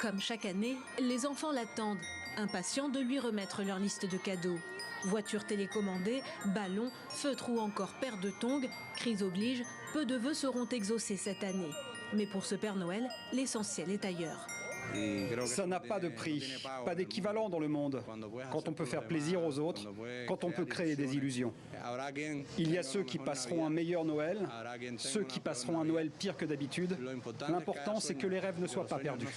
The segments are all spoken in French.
Comme chaque année, les enfants l'attendent, impatients de lui remettre leur liste de cadeaux. Voitures télécommandées, ballons, feutres ou encore paires de tongs, crise oblige, peu de vœux seront exaucés cette année. Mais pour ce Père Noël, l'essentiel est ailleurs. Ça n'a pas de prix, pas d'équivalent dans le monde. Quand on peut faire plaisir aux autres, quand on peut créer des illusions. Il y a ceux qui passeront un meilleur Noël, ceux qui passeront un Noël pire que d'habitude. L'important, c'est que les rêves ne soient pas perdus.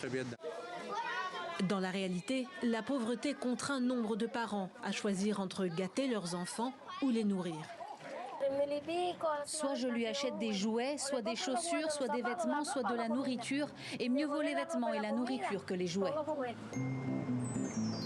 Dans la réalité, la pauvreté contraint nombre de parents à choisir entre gâter leurs enfants ou les nourrir. Soit je lui achète des jouets, soit des chaussures, soit des vêtements, soit de la nourriture. Et mieux vaut les vêtements et la nourriture que les jouets.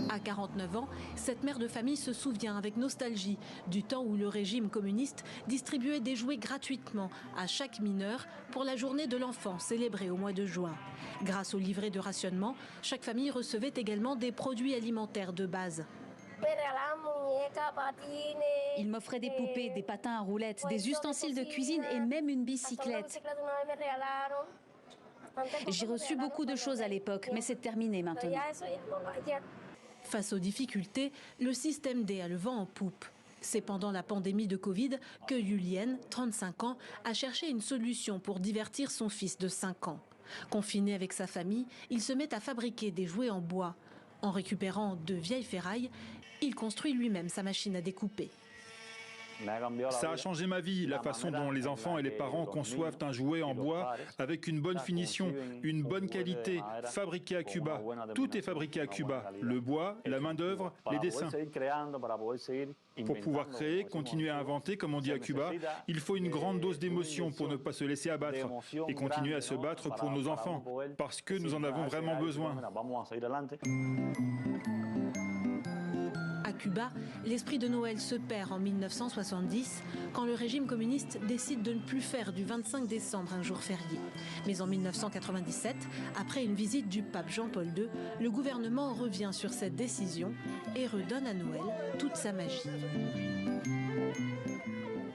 À 49 ans, cette mère de famille se souvient avec nostalgie du temps où le régime communiste distribuait des jouets gratuitement à chaque mineur pour la journée de l'enfant célébrée au mois de juin. Grâce au livret de rationnement, chaque famille recevait également des produits alimentaires de base. Il m'offrait des poupées, des patins à roulettes, des ustensiles de cuisine et même une bicyclette. J'ai reçu beaucoup de choses à l'époque, mais c'est terminé maintenant. Face aux difficultés, le système D a le vent en poupe. C'est pendant la pandémie de Covid que Julien, 35 ans, a cherché une solution pour divertir son fils de 5 ans. Confiné avec sa famille, il se met à fabriquer des jouets en bois. En récupérant de vieilles ferrailles, il construit lui-même sa machine à découper. Ça a changé ma vie, la façon dont les enfants et les parents conçoivent un jouet en bois avec une bonne finition, une bonne qualité, fabriqué à Cuba. Tout est fabriqué à Cuba, le bois, la main-d'œuvre, les dessins. Pour pouvoir créer, continuer à inventer, comme on dit à Cuba, il faut une grande dose d'émotion pour ne pas se laisser abattre et continuer à se battre pour nos enfants, parce que nous en avons vraiment besoin. À Cuba, l'esprit de Noël se perd en 1970 quand le régime communiste décide de ne plus faire du 25 décembre un jour férié. Mais en 1997, après une visite du pape Jean-Paul II, le gouvernement revient sur cette décision et redonne à Noël toute sa magie.